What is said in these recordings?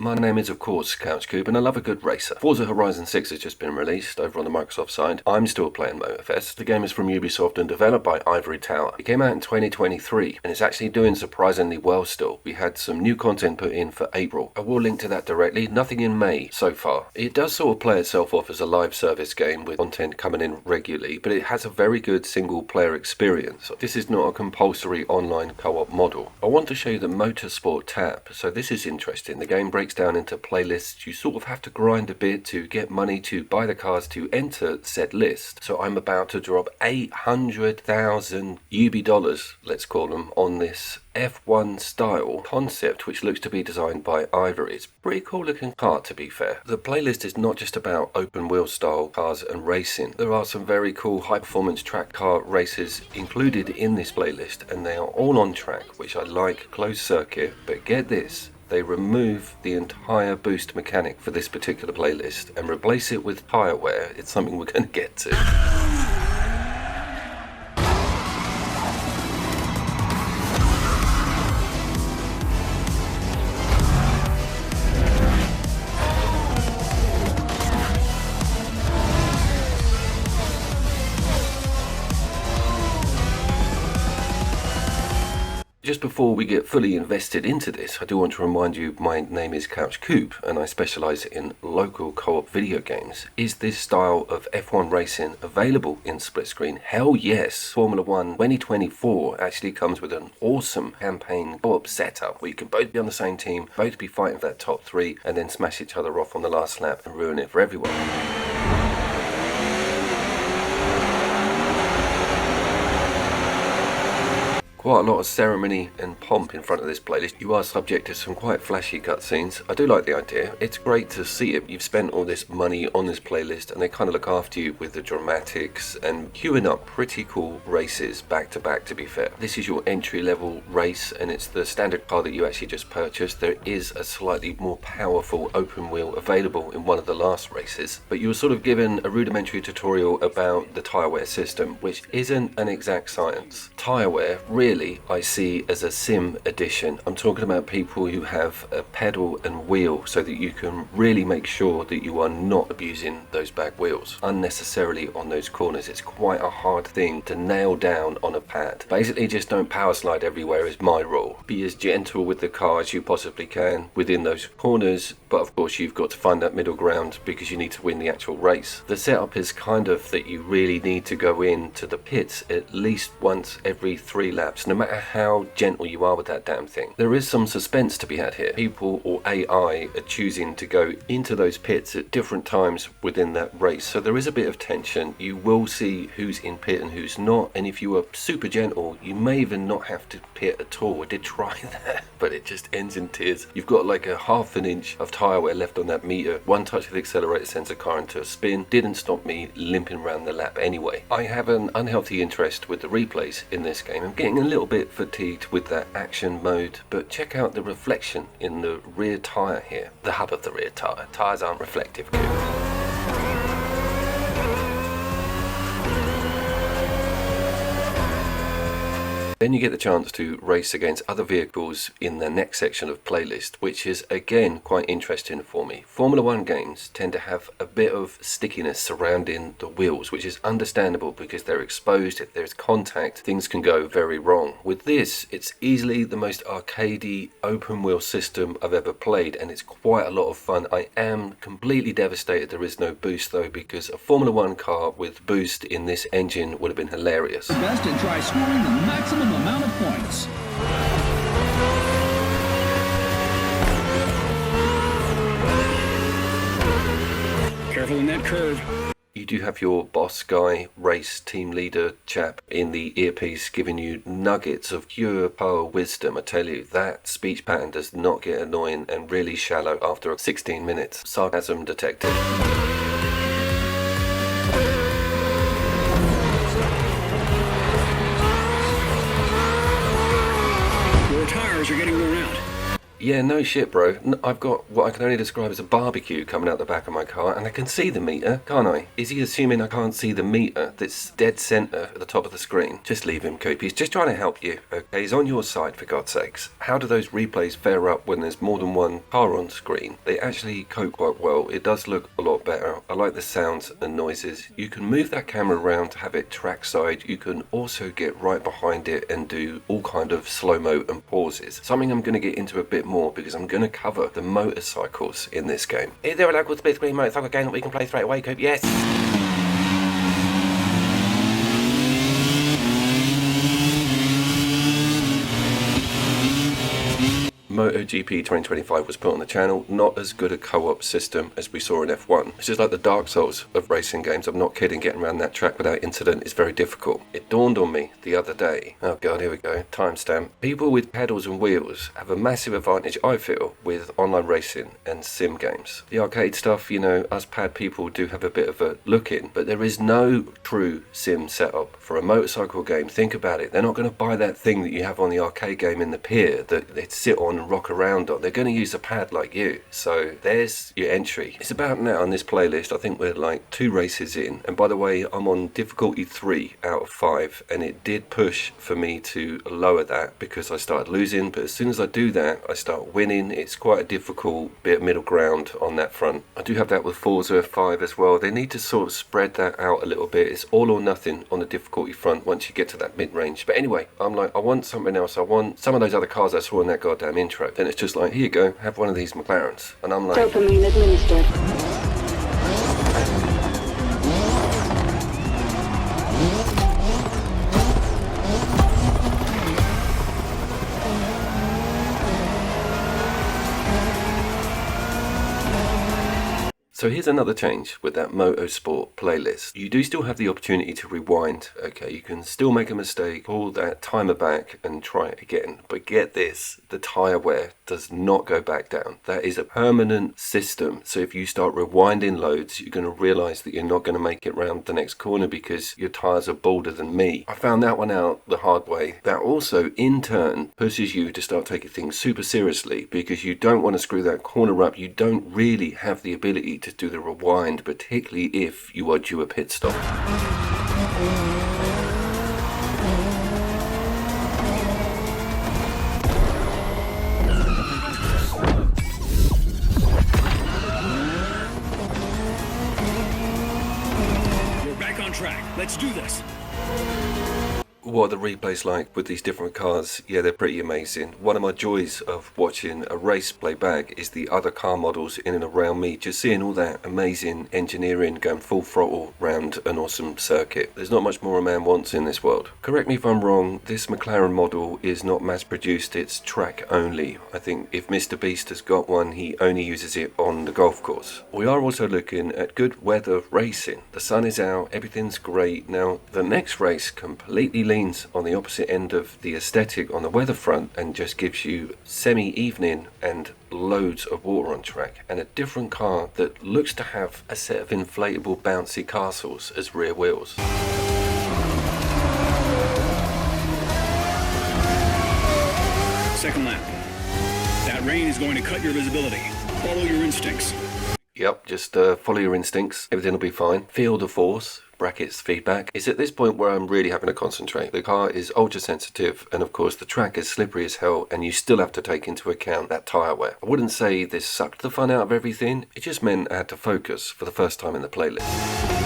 My name is of course Couchcube and I love a good racer. Forza Horizon 6 has just been released over on the Microsoft side. I'm still playing Motorfest. The game is from Ubisoft and developed by Ivory Tower. It came out in 2023 and it's actually doing surprisingly well still. We had some new content put in for April. I will link to that directly, nothing in May so far. It does sort of play itself off as a live service game with content coming in regularly, but it has a very good single player experience. This is not a compulsory online co-op model. I want to show you the Motorsport tab, so this is interesting. The game breaks down into playlists. You sort of have to grind a bit to get money to buy the cars to enter said list. So I'm about to drop 800,000 UB dollars, let's call them, on this F1 style concept which looks to be designed by Ivory. It's a pretty cool looking car, to be fair. The playlist is not just about open wheel style cars and racing. There are some very cool high performance track car races included in this playlist and they are all on track, which I like, closed circuit. But get this, they remove the entire boost mechanic for this particular playlist and replace it with tyre wear. It's something we're going to get to. Just before we get fully invested into this, I do want to remind you my name is Couchcube and I specialise in local co-op video games. Is this style of F1 racing available in split screen? Hell yes! Formula 1 2024 actually comes with an awesome campaign co-op setup where you can both be on the same team, both be fighting for that top three and then smash each other off on the last lap and ruin it for everyone. Quite a lot of ceremony and pomp in front of this playlist. You are subject to some quite flashy cutscenes. I do like the idea. It's great to see it. You've spent all this money on this playlist and they kind of look after you with the dramatics and queuing up pretty cool races back to back, to be fair. This is your entry level race and it's the standard car that you actually just purchased. There is a slightly more powerful open wheel available in one of the last races, but you were sort of given a rudimentary tutorial about the tyre wear system, which isn't an exact science. Tyre wear really I see as a sim edition. I'm talking about people who have a pedal and wheel so that you can really make sure that you are not abusing those back wheels unnecessarily on those corners. It's quite a hard thing to nail down on a pad. Basically just don't power slide everywhere is my rule. Be as gentle with the car as you possibly can within those corners, but of course you've got to find that middle ground because you need to win the actual race. The setup is kind of that you really need to go into the pits at least once every 3 laps, no matter how gentle you are with that damn thing. There is some suspense to be had here. People or AI are choosing to go into those pits at different times within that race, so there is a bit of tension. You will see who's in pit and who's not, and if you are super gentle you may even not have to pit at all. I did try that but it just ends in tears. You've got like a half an inch of tyre wear left on that meter. One touch of the accelerator sends the car into a spin. Didn't stop me limping around the lap anyway. I have an unhealthy interest with the replays in this game. I'm getting a little bit fatigued with that action mode, but check out the reflection in the rear tyre here. The hub of the rear tyre. Tyres aren't reflective, Coop. Then you get the chance to race against other vehicles in the next section of playlist, which is again quite interesting for me. Formula 1 games tend to have a bit of stickiness surrounding the wheels, which is understandable because they're exposed. If there's contact, things can go very wrong. With this, it's easily the most arcadey open wheel system I've ever played and it's quite a lot of fun. I am completely devastated there is no boost though, because a Formula 1 car with boost in this engine would have been hilarious. Best and try scoring the maximum amount of points. Careful in that curve. You do have your boss guy, race team leader chap in the earpiece giving you nuggets of pure power wisdom. I tell you, that speech pattern does not get annoying and really shallow after 16 minutes. Sarcasm detected. Your tires are getting worn out. Yeah, no shit, bro. I've got what I can only describe as a barbecue coming out the back of my car, and I can see the meter, can't I? Is he assuming I can't see the meter that's dead centre at the top of the screen? Just leave him, Coop. He's just trying to help you, okay? He's on your side, for God's sakes. How do those replays fare up when there's more than one car on screen? They actually cope quite well. It does look a lot better. I like the sounds and noises. You can move that camera around to have it trackside. You can also get right behind it and do all kind of slow-mo and pauses. Something I'm going to get into a bit more because I'm going to cover the motorcycles in this game. Is there a local split screen motorcycle game that we can play straight away, Coop? Yes! MotoGP 2025 was put on the channel. Not as good a co-op system as we saw in F1. It's just like the Dark Souls of racing games. I'm not kidding, getting around that track without incident is very difficult. It dawned on me the other day. Oh god, here we go. Timestamp. People with pedals and wheels have a massive advantage, I feel, with online racing and sim games. The arcade stuff, you know, us pad people do have a bit of a look in, but there is no true sim setup for a motorcycle game. Think about it. They're not going to buy that thing that you have on the arcade game in the pier that they sit on and rock around on. They're going to use a pad like you. So there's your entry. It's about now on this playlist. I think we're like 2 races in, and by the way, I'm on difficulty 3 out of 5, and it did push for me to lower that because I started losing, but as soon as I do that I start winning. It's quite a difficult bit of middle ground on that front. I do have that with Forza 5 as well. They need to sort of spread that out a little bit. It's all or nothing on the difficulty front once you get to that mid-range. But anyway, I'm like, I want something else. I want some of those other cars I saw in that goddamn intro. Then it's just like, here you go, have one of these McLarens. And I'm like, dopamine administered. so here's another change with that Motorsport playlist. You do still have the opportunity to rewind, okay? You can still make a mistake, pull that timer back and try it again. But get this, the tyre wear does not go back down. That is a permanent system. So if you start rewinding loads, you're going to realise that you're not going to make it round the next corner because your tyres are bolder than me. I found that one out the hard way. That also, in turn, pushes you to start taking things super seriously because you don't want to screw that corner up. You don't really have the ability to do the rewind, particularly if you are due a pit stop. We're back on track. Let's do this. What are the replays like with these different cars? Yeah, they're pretty amazing. One of my joys of watching a race play back is the other car models in and around me. Just seeing all that amazing engineering going full throttle round an awesome circuit. There's not much more a man wants in this world. Correct me if I'm wrong, this McLaren model is not mass produced, it's track only. I think if Mr. Beast has got one, he only uses it on the golf course. We are also looking at good weather racing. The sun is out, everything's great. Now, the next race completely leans on the opposite end of the aesthetic on the weather front and just gives you semi-evening and loads of water on track and a different car that looks to have a set of inflatable bouncy castles as rear wheels. Second lap. That rain is going to cut your visibility. Follow your instincts. Yep, just follow your instincts. Everything will be fine. Feel the force. Brackets feedback. It's at this point where I'm really having to concentrate. The car is ultra sensitive and of course the track is slippery as hell and you still have to take into account that tyre wear. I wouldn't say this sucked the fun out of everything. It just meant I had to focus for the first time in the playlist.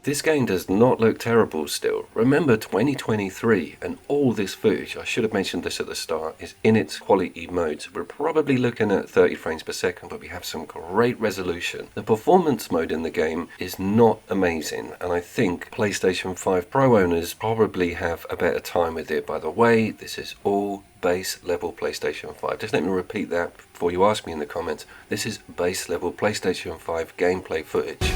This game does not look terrible still. Remember 2023 and all this footage, I should have mentioned this at the start, is in its quality modes. We're probably looking at 30 frames per second, but we have some great resolution. The performance mode in the game is not amazing, and I think PlayStation 5 Pro owners probably have a better time with it. By the way, this is all base level PlayStation 5. Just let me repeat that before you ask me in the comments. This is base level PlayStation 5 gameplay footage.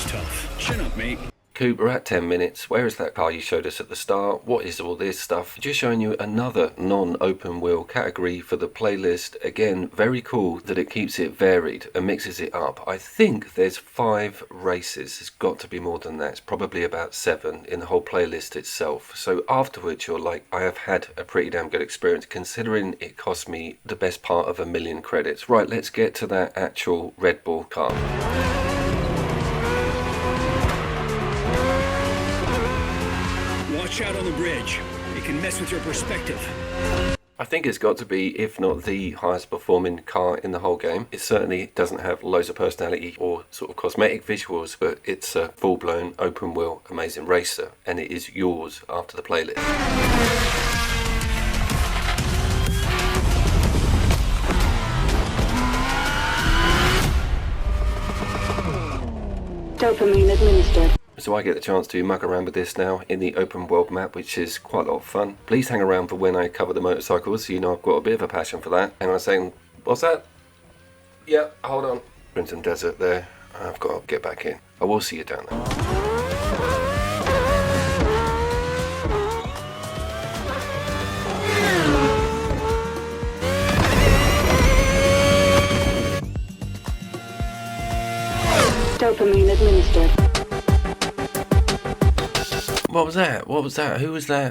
tough. Chin up, mate. Coop, we're at 10 minutes. Where is that car you showed us at the start? What is all this stuff? Just showing you another non-open wheel category for the playlist. Again, very cool that it keeps it varied and mixes it up. I think there's 5 races. There's got to be more than that. It's probably about 7 in the whole playlist itself. So afterwards you're like, I have had a pretty damn good experience considering it cost me the best part of 1 million credits. Right, let's get to that actual Red Bull car. Watch out on the bridge. It can mess with your perspective. I think it's got to be, if not the highest performing car in the whole game. It certainly doesn't have loads of personality or sort of cosmetic visuals, but it's a full-blown open wheel amazing racer, and it is yours after the playlist. Dopamine administered. So I get the chance to muck around with this now in the open world map, which is quite a lot of fun. Please hang around for when I cover the motorcycles, so you know I've got a bit of a passion for that. Hang on a second. What's that? Yeah, hold on. Crimson Desert there. I've got to get back in. I will see you down there. Dopamine administered. What was that? What was that? Who was that?